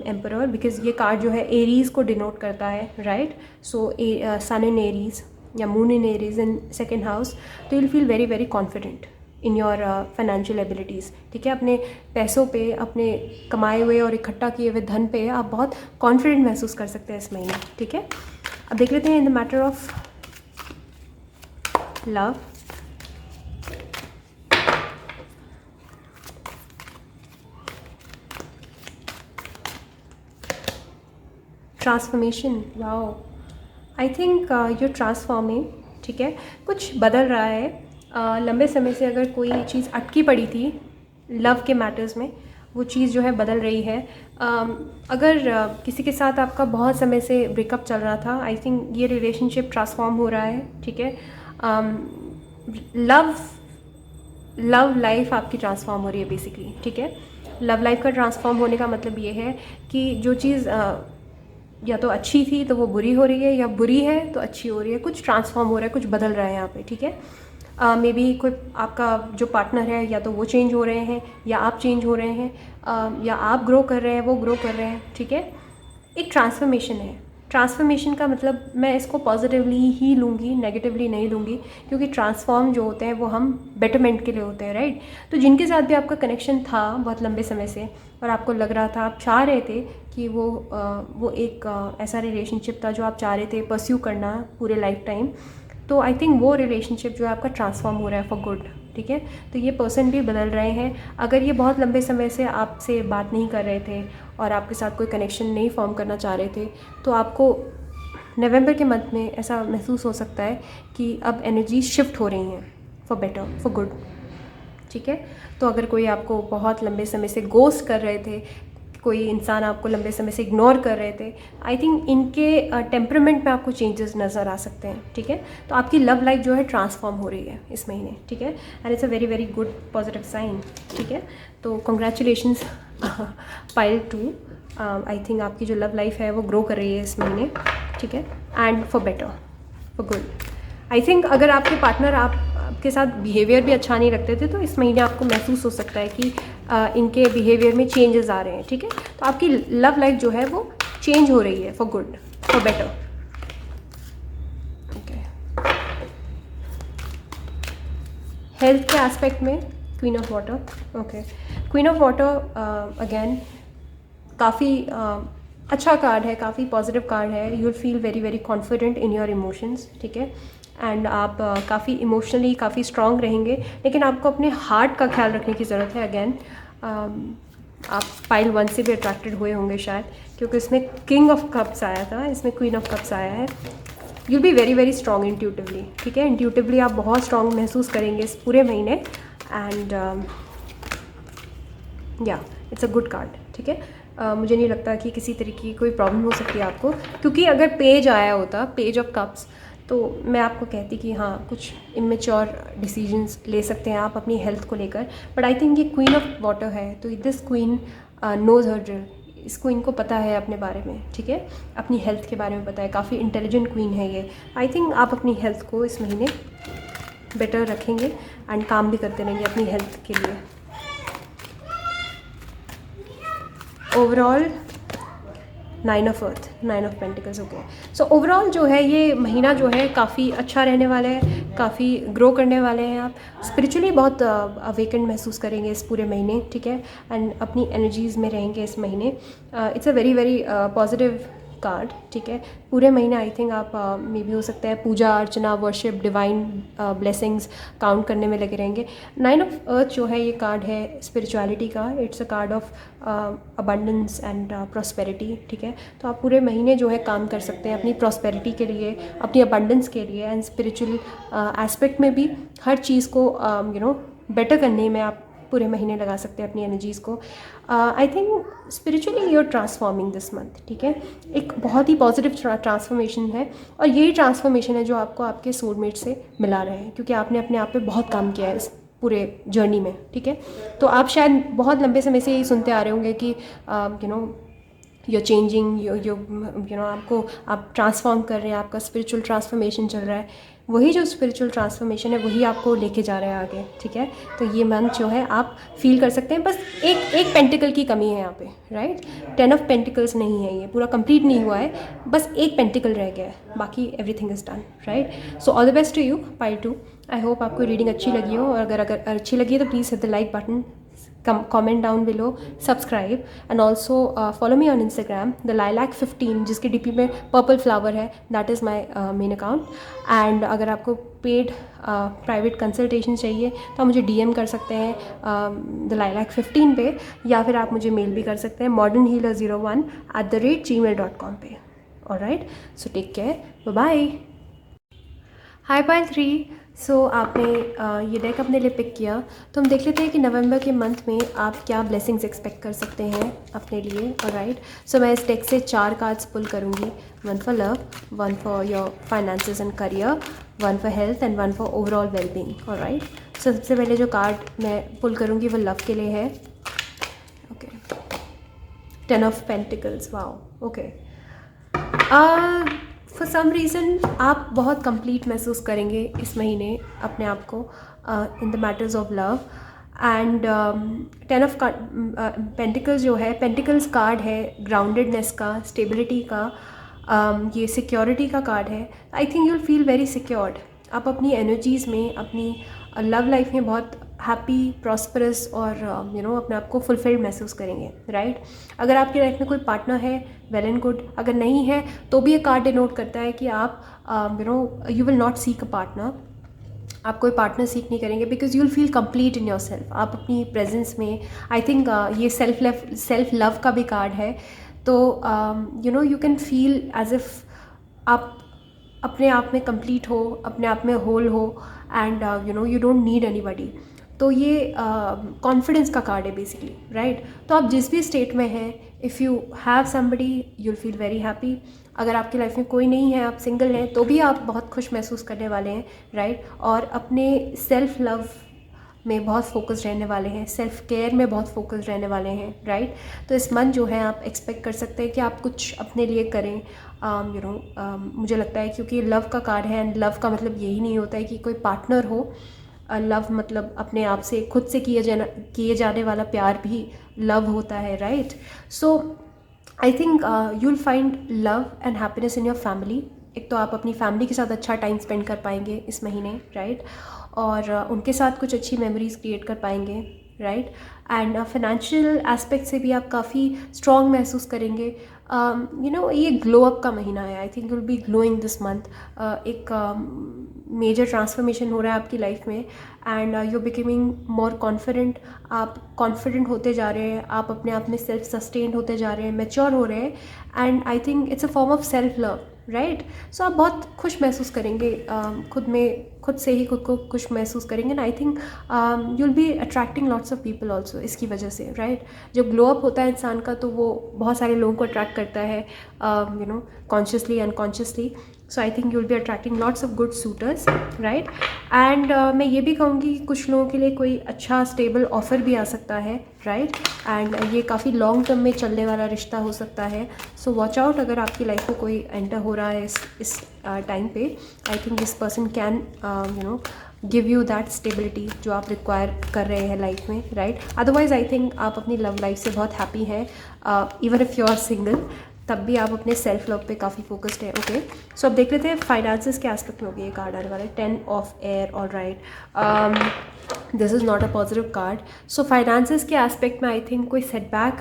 emperor, because ये कार्ड जो है एरीज़ को डिनोट करता है, right. So sun in Aries या moon in Aries in second house, तो you'll feel very very confident in your financial abilities, ठीक है। अपने पैसों पे, अपने कमाए हुए और इकट्ठा किए हुए धन पे आप बहुत कॉन्फिडेंट महसूस कर सकते हैं इस महीने, ठीक है। अब देख लेते हैं in the matter of love. Transformation, wow, I think you're transforming, ठीक है। कुछ बदल रहा है। लंबे समय से अगर कोई चीज़ अटकी पड़ी थी लव के मैटर्स में, वो चीज़ जो है बदल रही है। अगर किसी के साथ आपका बहुत समय से ब्रेकअप चल रहा था, आई थिंक ये रिलेशनशिप ट्रांसफॉर्म हो रहा है, ठीक है। लव लाइफ आपकी ट्रांसफॉर्म हो रही है बेसिकली, ठीक है। लव लाइफ का ट्रांसफॉर्म होने का मतलब ये है कि जो चीज़ या तो अच्छी थी तो वो बुरी हो रही है, या बुरी है तो अच्छी हो रही है, कुछ ट्रांसफॉर्म हो रहा है, कुछ बदल रहा है यहाँ पे, ठीक है। मे बी कोई आपका जो पार्टनर है, या तो वो चेंज हो रहे हैं या आप चेंज हो रहे हैं, या आप ग्रो कर रहे हैं, वो ग्रो कर रहे हैं, ठीक है। एक ट्रांसफॉर्मेशन है। ट्रांसफॉर्मेशन का मतलब मैं इसको पॉजिटिवली ही लूँगी, नेगेटिवली नहीं लूँगी, क्योंकि ट्रांसफॉर्म जो होते हैं वो हम बेटरमेंट के लिए होते हैं, राइट। तो जिनके साथ भी आपका कनेक्शन था बहुत लंबे समय से और आपको लग रहा था, आप चाह रहे थे कि वो एक ऐसा रिलेशनशिप था जो आप चाह रहे थे परस्यू करना पूरे लाइफ टाइम, तो आई थिंक वो रिलेशनशिप जो है आपका ट्रांसफॉर्म हो रहा है फॉर गुड, ठीक है। तो ये पर्सन भी बदल रहे हैं। अगर ये बहुत लंबे समय से आपसे बात नहीं कर रहे थे और आपके साथ कोई कनेक्शन नहीं फॉर्म करना चाह रहे थे, तो आपको नवंबर के मंथ में ऐसा महसूस हो सकता है कि अब एनर्जी शिफ्ट हो रही हैं फॉर बेटर, फॉर गुड, ठीक है। तो अगर कोई आपको बहुत लंबे समय से गोस्ट कर रहे थे, कोई इंसान आपको लंबे समय से इग्नोर कर रहे थे, आई थिंक इनके टेम्परामेंट में आपको चेंजेस नज़र आ सकते हैं, ठीक है। तो आपकी लव लाइफ जो है ट्रांसफॉर्म हो रही है इस महीने, ठीक है। And it's a very very good positive sign, ठीक है। तो कॉन्ग्रेचुलेशंस पाइल 2, आई थिंक आपकी जो लव लाइफ है वो ग्रो कर रही है इस महीने, ठीक है। And for better, for good. I think अगर आपके पार्टनर आपके साथ बिहेवियर भी अच्छा नहीं रखते थे, तो इस महीने आपको महसूस हो सकता है कि इनके बिहेवियर में चेंजेस आ रहे हैं, ठीक है। तो आपकी लव लाइफ जो है वो चेंज हो रही है for good, for better, okay. Health के एस्पेक्ट में queen of water, okay. Queen of water again काफ़ी अच्छा कार्ड है, काफ़ी पॉजिटिव कार्ड है। You will feel very very confident in your emotions, ठीक है। एंड आप काफ़ी इमोशनली काफ़ी स्ट्रॉन्ग रहेंगे, लेकिन आपको अपने हार्ट का ख्याल रखने की ज़रूरत है। अगेन आप पाइल 1 से भी अट्रैक्टेड हुए होंगे शायद, क्योंकि इसमें किंग ऑफ कप्स आया था, इसमें क्वीन ऑफ कप्स आया है। You'll be very very strong intuitively, ठीक है। इंट्यूटिवली आप बहुत स्ट्रॉन्ग महसूस करेंगे इस पूरे महीने, एंड या इट्स अ गुड कार्ड, ठीक है। मुझे नहीं लगता कि किसी तरीके की कोई प्रॉब्लम हो सकती है आपको, क्योंकि अगर पेज आया होता, पेज ऑफ कप्स, तो मैं आपको कहती कि हाँ कुछ इमेच्योर डिसीजंस ले सकते हैं आप अपनी हेल्थ को लेकर, बट आई थिंक ये क्वीन ऑफ वाटर है, तो this queen knows her drill. इस क्वीन को पता है अपने बारे में, ठीक है, अपनी हेल्थ के बारे में पता है, काफ़ी इंटेलिजेंट क्वीन है ये। आई थिंक आप अपनी हेल्थ को इस महीने बेटर रखेंगे एंड काम भी करते रहेंगे अपनी हेल्थ के लिए। Overall 9 of earth, 9 of pentacles, okay. So overall जो है ये महीना जो है काफ़ी अच्छा रहने वाला है, काफ़ी ग्रो करने वाले हैं आप, स्पिरिचुअली बहुत अवेकेंड महसूस करेंगे इस पूरे महीने, ठीक है। एंड अपनी एनर्जीज़ में रहेंगे इस महीने। It's a very very positive card, ठीक है। पूरे महीने आई थिंक आप मे भी हो सकता है पूजा अर्चना, वर्शिप, डिवाइन ब्लेसिंग्स काउंट करने में लगे रहेंगे। 9 ऑफ अर्थ जो है ये कार्ड है स्पिरिचुअलिटी का, it's a card of abundance and prosperity, ठीक है। तो आप पूरे महीने जो है काम कर सकते हैं अपनी प्रॉस्पेरिटी के लिए, अपनी अबंडेंस के लिए, एंड स्पिरिचुअल एस्पेक्ट में भी हर चीज़ को बेटर करने में आप पूरे महीने लगा सकते हैं अपनी एनर्जीज़ को। I think spiritually you are transforming this month, ठीक है। एक बहुत ही पॉजिटिव ट्रांसफॉर्मेशन है, और यही ट्रांसफॉर्मेशन है जो आपको आपके सोलमेट से मिला रहे हैं, क्योंकि आपने अपने आप पे बहुत काम किया है इस पूरे जर्नी में, ठीक है। तो आप शायद बहुत लंबे समय से यही सुनते आ रहे होंगे कि you know you're changing, you know आपको आप ट्रांसफॉर्म कर रहे हैं, आपका स्पिरिचुअल ट्रांसफॉर्मेशन चल रहा है। वही जो स्पिरिचुअल ट्रांसफॉर्मेशन है वही आपको लेके जा रहा है आगे, ठीक है। तो ये मंथ जो है आप फील कर सकते हैं। बस एक पेंटिकल की कमी है यहाँ पे, राइट। 10 ऑफ पेंटिकल्स नहीं है, ये पूरा कंप्लीट नहीं हुआ है, बस एक पेंटिकल रह गया है, बाकी everything is done, right. So all the best to you pile 2। I hope आपको रीडिंग अच्छी लगी हो, और अगर अच्छी लगी है तो please hit the like button, comment down below, subscribe, and also follow me on Instagram, the lilac15, जिसके डीपी में पर्पल फ्लावर है, that is my main account. And अगर आपको पेड प्राइवेट कंसल्टेशन चाहिए तो आप मुझे DM कर सकते हैं द lilac15 पे, या फिर आप मुझे मेल भी कर सकते हैं modernhealer01@gmail.com पे। Alright, so take care, bye. Hi pile 3। सो आपने ये डेक अपने लिए पिक किया, तो हम देख लेते हैं कि नवंबर के मंथ में आप क्या ब्लेसिंग्स एक्सपेक्ट कर सकते हैं अपने लिए। ऑलराइट, सो मैं इस डेक से 4 कार्ड्स पुल करूँगी, 1 for love, 1 for your finances and career, 1 for health and 1 for overall wellbeing. Alright, so सबसे पहले जो कार्ड मैं पुल करूँगी वो लव के लिए है। Okay, 10 of pentacles, wow, okay. For some reason आप बहुत कंप्लीट महसूस करेंगे इस महीने अपने आप को in the matters of love. And 10 of pentacles जो है, पेंटिकल्स कार्ड है ग्राउंडेडनेस का, स्टेबिलिटी का, ये सिक्योरिटी का कार्ड है। I think you will feel very secured. आप अपनी एनर्जीज़ में, अपनी लव लाइफ में बहुत हैप्पी, प्रॉस्परस और अपने आप को फुलफिल्ड महसूस करेंगे, राइट। अगर आपकी लाइफ में कोई पार्टनर है, वेल एंड गुड। अगर नहीं है तो भी ये कार्ड डिनोट करता है कि आप you will not seek a partner. आप कोई पार्टनर सीख नहीं करेंगे, because you will feel complete in your self. आप अपनी प्रेजेंस में, आई थिंक ये सेल्फ लव का भी कार्ड है। तो you can feel as if आप अपने आप में कंप्लीट हो, अपने आप में होल हो, and you don't need anybody. तो ये कॉन्फिडेंस का कार्ड है बेसिकली, राइट। तो आप जिस भी स्टेट में हैं, if you have somebody you will feel very happy. अगर आपकी लाइफ में कोई नहीं है, आप सिंगल हैं, तो भी आप बहुत खुश महसूस करने वाले हैं, राइट। और अपने सेल्फ लव में बहुत फोकस रहने वाले हैं, सेल्फ केयर में बहुत फोकस रहने वाले हैं, राइट। तो इस मंथ जो है आप एक्सपेक्ट कर सकते हैं कि आप कुछ अपने लिए करें। मुझे लगता है क्योंकि लव का कार्ड है, एंड लव का मतलब यही नहीं होता है कि कोई पार्टनर हो। लव मतलब अपने आप से, खुद से किए जाने वाला प्यार भी लव होता है, right. So I think you will find love and happiness in your family. एक तो आप अपनी फैमिली के साथ अच्छा टाइम स्पेंड कर पाएंगे इस महीने, राइट। और उनके साथ कुछ अच्छी मेमोरीज क्रिएट कर पाएंगे, राइट। एंड फाइनेंशियल एस्पेक्ट से भी आप काफ़ी स्ट्रॉन्ग महसूस करेंगे। ये ग्लो अप का महीना है। I think you will be glowing this month. एक मेजर ट्रांसफॉर्मेशन हो रहा है आपकी लाइफ में, and you becoming more confident. आप कॉन्फिडेंट होते जा रहे हैं, आप अपने आप में सेल्फ सस्टेन्ड होते जा रहे हैं, मैच्योर हो रहे हैं, and I think it's a form of self love, right. So आप बहुत खुश महसूस करेंगे खुद से ही खुद को खुश महसूस करेंगे, and I think you will be attracting lots of people also इसकी वजह से, राइट। जब ग्लो अप होता है इंसान का तो वो बहुत सारे लोगों को अट्रैक्ट करता है, consciously unconsciously. So I think you will be attracting lots of good suitors, right. And मैं ये भी कहूँगी कि कुछ लोगों के लिए कोई अच्छा स्टेबल ऑफर भी आ सकता है, राइट। एंड ये काफ़ी लॉन्ग टर्म में चलने वाला रिश्ता हो सकता है। सो वॉच आउट अगर आपकी लाइफ में कोई एंटर हो रहा है इस टाइम पे। I think this person can give you that stability जो आप रिक्वायर कर रहे हैं लाइफ में, राइट। अदरवाइज आई थिंक आप अपनी लव लाइफ से बहुत हैप्पी हैं, even if you are single, तब भी आप अपने सेल्फ लव पे काफ़ी फोकस्ड है, ओके। सो अब देख लेते हैं फाइनेंसेस के एस्पेक्ट में होगी ये कार्ड आने वाला है, 10 of air, all right. This is not a positive card. So finances के एस्पेक्ट में आई थिंक कोई सेटबैक,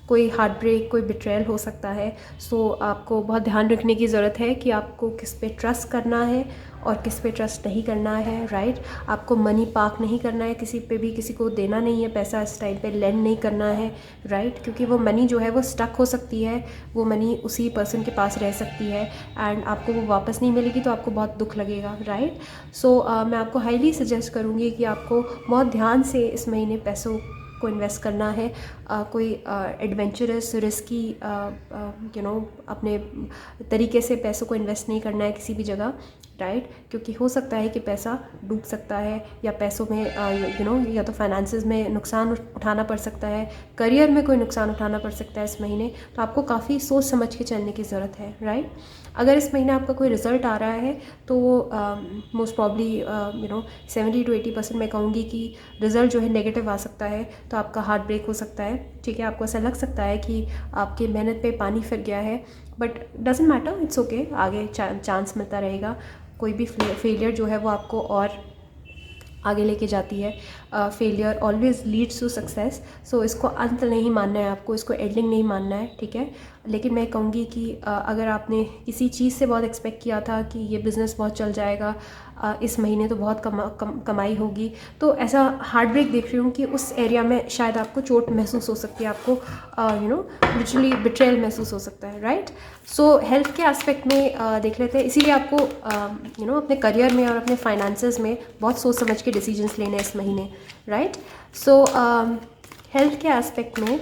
कोई हार्ट ब्रेक, कोई बिट्रेयल हो सकता है। सो आपको बहुत ध्यान रखने की ज़रूरत है कि आपको किस पे ट्रस्ट करना है और किस पे ट्रस्ट नहीं करना है, राइट। आपको मनी पार्क नहीं करना है किसी पे भी, किसी को देना नहीं है पैसा इस टाइम पे, लेंड नहीं करना है, राइट। क्योंकि वो मनी जो है वो स्टक हो सकती है, वो मनी उसी पर्सन के पास रह सकती है एंड आपको वो वापस नहीं मिलेगी तो आपको बहुत दुख लगेगा, राइट। सो मैं आपको हाईली सजेस्ट करूँगी कि आपको बहुत ध्यान से इस महीने पैसों को इन्वेस्ट करना है। कोई एडवेंचरस रिस्की अपने तरीके से पैसों को इन्वेस्ट नहीं करना है किसी भी जगह, राइट। क्योंकि हो सकता है कि पैसा डूब सकता है या पैसों में या तो फाइनेंसेस में नुकसान उठाना पड़ सकता है, करियर में कोई नुकसान उठाना पड़ सकता है इस महीने। तो आपको काफ़ी सोच समझ के चलने की ज़रूरत है, राइट। अगर इस महीने आपका कोई रिज़ल्ट आ रहा है तो मोस्ट प्रॉब्ली 70 to 80% मैं कहूँगी कि रिज़ल्ट जो है नेगेटिव आ सकता है। तो आपका हार्ट ब्रेक हो सकता है, ठीक है। आपको ऐसा लग सकता है कि आपकी मेहनत पे पानी फिर गया है, but doesn't matter, it's okay. आगे चांस मिलता रहेगा। कोई भी फेलियर जो है वो आपको और आगे लेके जाती है। Failure always leads to success. So इसको अंत नहीं मानना है आपको, इसको एंडिंग नहीं मानना है, ठीक है। लेकिन मैं कहूँगी कि अगर आपने किसी चीज़ से बहुत एक्सपेक्ट किया था कि ये बिज़नेस बहुत चल जाएगा, इस महीने तो बहुत कमाई होगी, तो ऐसा हार्ट ब्रेक देख रही हूँ कि उस एरिया में शायद आपको चोट महसूस हो सकती है, आपको लिटरली बिट्रेयल महसूस हो सकता है, राइट। सो हेल्थ के एस्पेक्ट में देख लेते हैं। इसीलिए आपको अपने करियर में और अपने फाइनेंसेस में बहुत सोच समझ के डिसीजंस लेने हैं इस महीने, राइट। सो हेल्थ के एस्पेक्ट में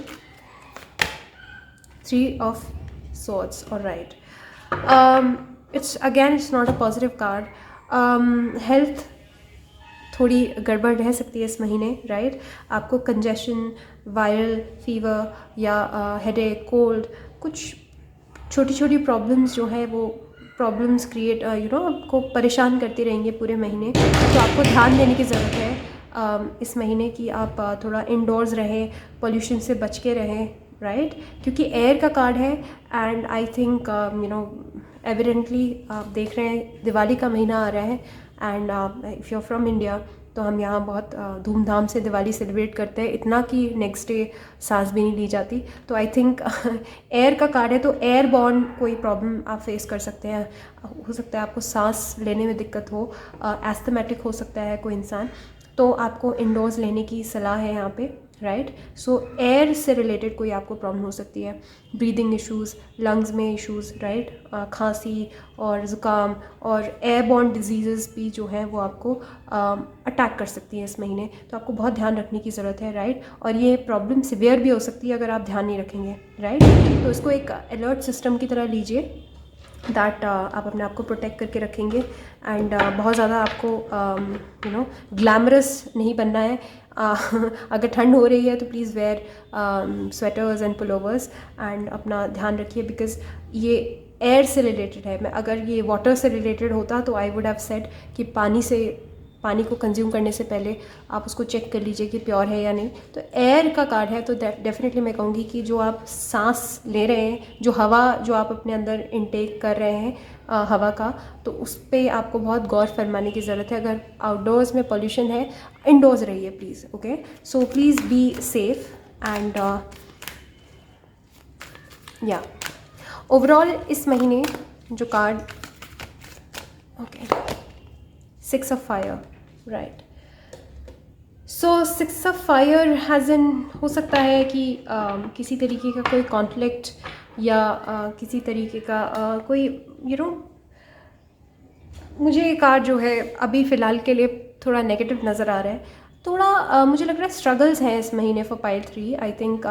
3 of Swords, all right. It's not a positive card. Health थोड़ी गड़बड़ रह सकती है इस महीने, राइट। आपको कंजेशन, वायरल फीवर या हेडेक, कोल्ड, कुछ छोटी छोटी प्रॉब्लम्स जो है वो प्रॉब्लम्स क्रिएट आपको परेशान करती रहेंगे पूरे महीने। तो आपको ध्यान देने की ज़रूरत है इस महीने की आप थोड़ा इंडोर्स रहें, पोल्यूशन से बच के रहें, राइट। क्योंकि एयर का कार्ड है एंड आई थिंक एविडेंटली आप देख रहे हैं दिवाली का महीना आ रहा है and if you are from India तो हम यहाँ बहुत धूमधाम से दिवाली सेलिब्रेट करते हैं, इतना कि नेक्स्ट डे सांस भी नहीं ली जाती। तो आई थिंक एयर का कार्ड है, तो एयर बॉर्न कोई प्रॉब्लम आप फेस कर सकते हैं। हो सकता है आपको सांस लेने में दिक्कत हो, एस्थमेटिक हो सकता है कोई इंसान, तो आपको इंडोर्स लेने की सलाह है यहाँ पे, राइट। सो एयर से रिलेटेड कोई आपको प्रॉब्लम हो सकती है, ब्रीदिंग इश्यूज़, लंग्स में इश्यूज़, राइट। खांसी और ज़ुकाम और एयरबॉर्न डिजीज़ भी जो है वो आपको अटैक कर सकती हैं इस महीने। तो आपको बहुत ध्यान रखने की ज़रूरत है, राइट। और ये प्रॉब्लम सिवियर भी हो सकती है अगर आप ध्यान नहीं रखेंगे, राइट। तो इसको एक अलर्ट सिस्टम की तरह लीजिए दैट आप अपने आप को प्रोटेक्ट करके रखेंगे एंड बहुत ज़्यादा आपको ग्लैमरस नहीं बनना है। अगर ठंड हो रही है तो please where sweaters and pullovers and अपना ध्यान रखिए, बिकॉज ये एयर से रिलेटेड है। मैं अगर ये वाटर से रिलेटेड होता तो आई वुड हैव सेड कि पानी को कंज्यूम करने से पहले आप उसको चेक कर लीजिए कि प्योर है या नहीं। तो एयर का कार्ड है तो डेफिनेटली मैं कहूँगी कि जो आप सांस ले रहे हैं, जो हवा जो आप अपने अंदर इनटेक कर रहे हैं हवा का, तो उस पर आपको बहुत गौर फरमाने की ज़रूरत है। अगर आउटडोर्स में पॉल्यूशन है, इंडोर्स रहिए please, okay. So please be safe and या ओवरऑल इस महीने जो card, okay, 6 of Fire, right. So 6 of Fire has इन हो सकता है कि किसी तरीके का कोई कॉन्फ्लिक्ट या किसी तरीके का कोई मुझे ये कार्ड जो है अभी फ़िलहाल के लिए थोड़ा नेगेटिव नज़र आ रहा है। थोड़ा मुझे लग रहा है स्ट्रगल्स हैं इस महीने for pile 3। I think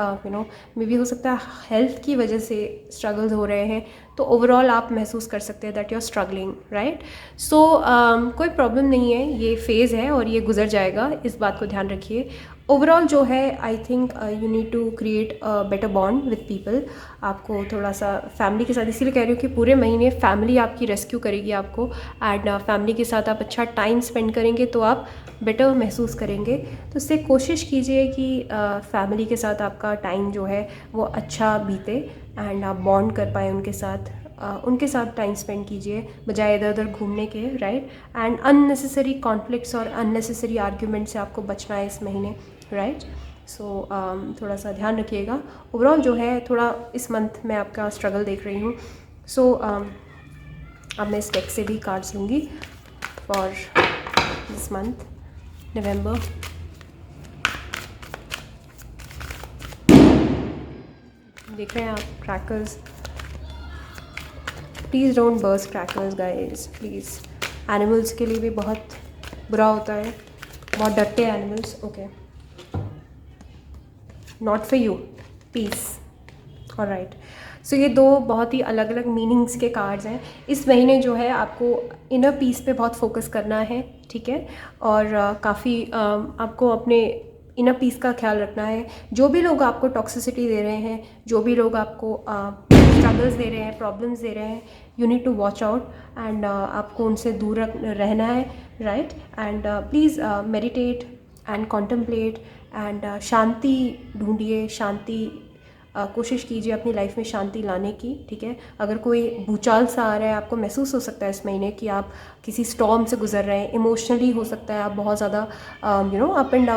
may be हो सकता है हेल्थ की वजह से स्ट्रगल्स हो रहे हैं, तो ओवरऑल आप महसूस कर सकते हैं that you are struggling, right. So कोई प्रॉब्लम नहीं है, ये फेज़ है और ये गुजर जाएगा, इस बात को ध्यान रखिए। ओवरऑल जो है I think you need to create a better bond with people. आपको थोड़ा सा फैमिली के साथ, इसीलिए कह रही हूँ कि पूरे महीने फैमिली आपकी रेस्क्यू करेगी आपको एंड फैमिली के साथ आप अच्छा टाइम स्पेंड करेंगे तो आप बेटर महसूस करेंगे। तो इससे कोशिश कीजिए कि फैमिली के साथ आपका टाइम जो है वो अच्छा बीते एंड आप बॉन्ड कर पाए उनके साथ। उनके साथ टाइम स्पेंड कीजिए बजाय इधर उधर घूमने के, राइट। एंड अननेसेसरी कॉन्फ्लिक्ट्स और अननेसेसरी आर्ग्यूमेंट से आपको बचना है इस महीने, राइट। सो थोड़ा सा ध्यान रखिएगा। ओवरऑल जो है थोड़ा इस मंथ में आपका स्ट्रगल देख रही हूँ। सो अब मैं इस डेक से भी कार्ड्स लूँगी फॉर दिस मंथ नवंबर। देख रहे हैं आप crackers, please don't burst crackers guys, please. Animals के लिए भी बहुत बुरा होता है, बहुत डरते हैं animals. Okay, not for you, peace. Alright, so ये दो बहुत ही अलग अलग मीनिंग्स के कार्ड्स हैं। इस महीने जो है आपको इनर पीस पे बहुत फोकस करना है, ठीक है। और काफ़ी आपको अपने इनर पीस का ख्याल रखना है। जो भी लोग आपको टॉक्सिसिटी दे रहे हैं, जो भी लोग आपको स्ट्रगल्स दे रहे हैं, प्रॉब्लम्स दे रहे हैं, you need to watch out and आपको उनसे दूर रहना है, राइट। And please meditate and contemplate and शांति ढूंढिए, शांति कोशिश कीजिए अपनी लाइफ में शांति लाने की, ठीक है। अगर कोई भूचाल सा आ रहा है, आपको महसूस हो सकता है इस महीने कि आप किसी स्टॉर्म से गुजर रहे हैं, इमोशनली हो सकता है आप बहुत ज़्यादा अप एंड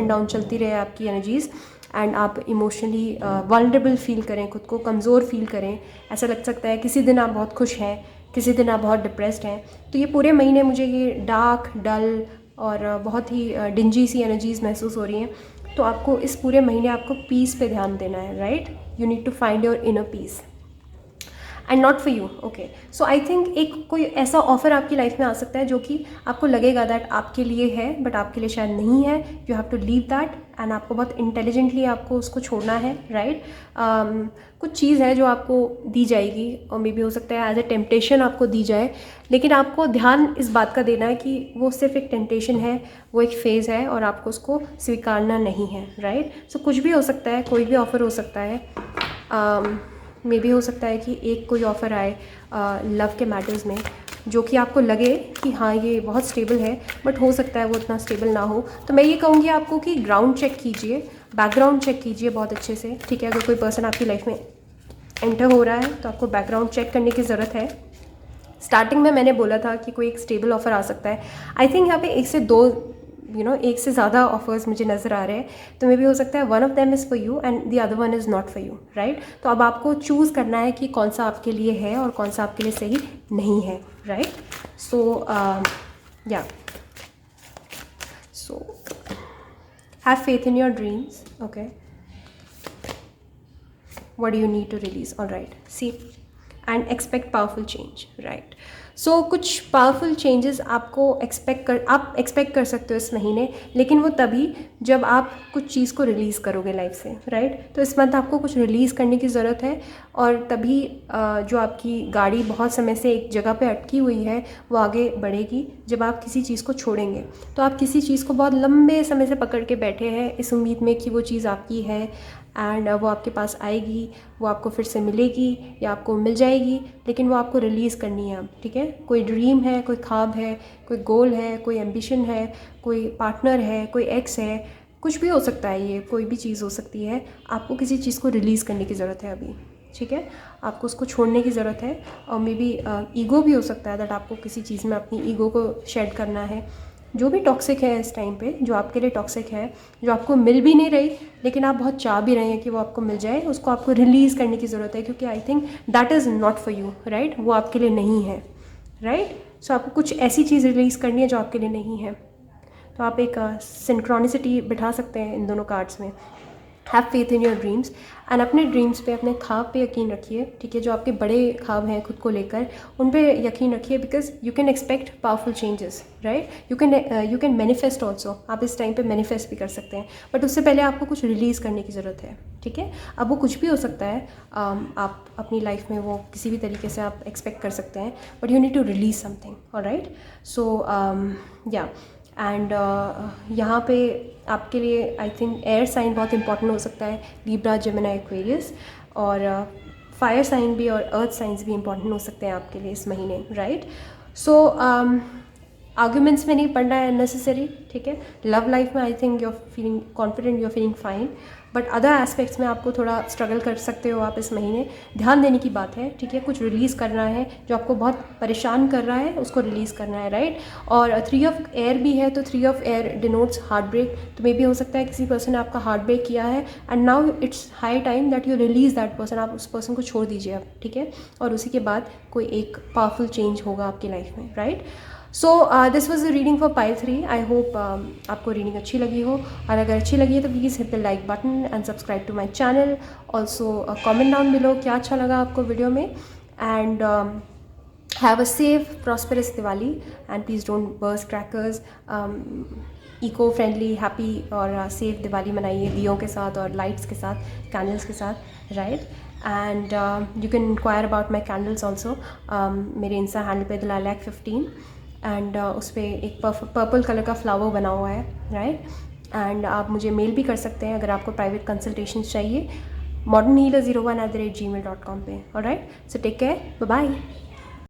डाउन चलती रहे आपकी एनर्जीज़, एंड आप इमोशनली वल्नरेबल फील करें, खुद को कमज़ोर फील करें। ऐसा लग सकता है किसी दिन आप बहुत खुश हैं, किसी दिन आप बहुत डिप्रेस्ड हैं। तो ये पूरे महीने मुझे ये डार्क, डल और बहुत ही डिंजी सी एनर्जीज़ महसूस हो रही हैं। तो आपको इस पूरे महीने आपको पीस पे ध्यान देना है, right. You need to find your inner peace and not for you. Okay, so I think एक कोई ऐसा ऑफर आपकी लाइफ में आ सकता है जो कि आपको लगेगा दैट आपके लिए है बट आपके लिए शायद नहीं है। You have to leave that and आपको बहुत इंटेलिजेंटली आपको उसको छोड़ना है, राइट। कुछ चीज़ है जो आपको दी जाएगी और मे बी हो सकता है एज ए टेम्पटेशन आपको दी जाए, लेकिन आपको ध्यान इस बात का देना है कि वो सिर्फ एक टेम्पटेशन है, वो एक फेज़ है और आपको उसको स्वीकारना नहीं है, राइट। सो कुछ भी हो सकता है, कोई भी ऑफ़र हो सकता है। मे बी हो सकता है कि एक कोई ऑफ़र आए लव के मैटर्स में जो कि आपको लगे कि हाँ ये बहुत स्टेबल है, बट हो सकता है वो इतना स्टेबल ना हो। तो मैं ये कहूँगी आपको कि ग्राउंड चेक कीजिए, बैकग्राउंड चेक कीजिए बहुत अच्छे से, ठीक है। अगर कोई पर्सन आपकी लाइफ में एंटर हो रहा है तो आपको बैकग्राउंड चेक करने की ज़रूरत है। स्टार्टिंग में मैंने बोला था कि कोई एक स्टेबल ऑफ़र आ सकता है। आई थिंक यहाँ पे एक से दो एक से ज़्यादा ऑफर्स मुझे नज़र आ रहे हैं। तो मे भी हो सकता है one of them is for you and the other one is not for you, right. तो अब आपको चूज़ करना है कि कौन सा आपके लिए है और कौन सा आपके लिए सही नहीं है, राइट। सो या so have faith in your dreams, okay. what do you need to release? All right, see, and expect powerful change, right. सो कुछ पावरफुल चेंजेस आपको आप एक्सपेक्ट कर सकते हो इस महीने, लेकिन वो तभी जब आप कुछ चीज़ को रिलीज़ करोगे लाइफ से, राइट। तो इस मंथ आपको कुछ रिलीज़ करने की ज़रूरत है और तभी जो आपकी गाड़ी बहुत समय से एक जगह पे अटकी हुई है वो आगे बढ़ेगी जब आप किसी चीज़ को छोड़ेंगे। तो आप किसी चीज़ को बहुत लंबे समय से पकड़ के बैठे हैं इस उम्मीद में कि वो चीज़ आपकी है एंड वो आपके पास आएगी, वो आपको फिर से मिलेगी या आपको मिल जाएगी, लेकिन वो आपको रिलीज़ करनी है अब, ठीक है। कोई ड्रीम है, कोई ख्वाब है, कोई गोल है, कोई एम्बिशन है, कोई पार्टनर है, कोई एक्स है, कुछ भी हो सकता है, ये कोई भी चीज़ हो सकती है। आपको किसी चीज़ को रिलीज़ करने की ज़रूरत है अभी, ठीक है। आपको उसको छोड़ने की ज़रूरत है और मे बी ईगो भी हो सकता है दैट आपको किसी चीज़ में अपनी ईगो को शेड करना है। जो भी टॉक्सिक है इस टाइम पे, जो आपके लिए टॉक्सिक है, जो आपको मिल भी नहीं रही लेकिन आप बहुत चाह भी रहे हैं कि वो आपको मिल जाए, उसको आपको रिलीज़ करने की ज़रूरत है क्योंकि I think that is not for you, right. वो आपके लिए नहीं है, राइट। सो आपको कुछ ऐसी चीज़ रिलीज़ करनी है जो आपके लिए नहीं है। तो आप एक सिंक्रोनिसिटी बिठा सकते हैं इन दोनों कार्ड्स में। Have faith in your dreams and अपने ड्रीम्स पे, अपने ख्वाब पे यकीन रखिए, ठीक है। जो आपके बड़े ख्वाब हैं खुद को लेकर, उन पे यकीन रखिए because you can expect powerful changes, right. You can manifest also, आप इस टाइम पे मैनिफेस्ट भी कर सकते हैं, बट उससे पहले आपको कुछ रिलीज़ करने की ज़रूरत है, ठीक है। अब वो कुछ भी हो सकता है, आप अपनी लाइफ में वो किसी भी तरीके से आप एक्सपेक्ट कर सकते हैं, but you need to release something, alright. So या एंड यहाँ पे आपके लिए आई थिंक एयर साइन बहुत इंपॉर्टेंट हो सकता है, लिब्रा, जेमिनी, एक्वेरियस, और फायर साइन भी और अर्थ साइंस भी इंपॉर्टेंट हो सकते हैं आपके लिए इस महीने, राइट। सो आर्ग्यूमेंट्स में नहीं पढ़ना है अननेसेसरी, ठीक है। लव लाइफ में I think you are feeling confident, you are feeling fine, but other aspects में आपको थोड़ा स्ट्रगल कर सकते हो आप इस महीने। ध्यान देने की बात है, ठीक है। कुछ रिलीज़ करना है जो आपको बहुत परेशान कर रहा है, उसको रिलीज़ करना है, राइट। और 3 ऑफ एयर भी है, तो 3 of air denotes heart break. तो मे भी हो सकता है किसी पर्सन ने आपका हार्ट ब्रेक किया है and now it's high time that you release that person. आप उस पर्सन को छोड़ दीजिए अब, ठीक है। और उसी के बाद कोई एक पावरफुल चेंज होगा आपकी लाइफ में, right. So this was the reading for pile 3। I hope आपको रीडिंग अच्छी लगी हो, और अगर अच्छी लगी है तो please hit the like button and subscribe to my channel. Also comment down below क्या अच्छा लगा आपको वीडियो में, and have a safe prosperous Diwali and please don't burst crackers. Eco friendly, happy और सेफ दिवाली मनाइए दियों के साथ और लाइट्स के साथ, कैंडल्स के साथ, right. And you can inquire about my candles also. मेरे इंस्टा हैंडल पे dlalac15 एंड उस पर एक पर्पल कलर का फ्लावर बना हुआ है, राइट। एंड आप मुझे मेल भी कर सकते हैं अगर आपको प्राइवेट कंसल्टेशन चाहिए, modernhealer01@gmail.com पे। Alright, so take care, bye bye.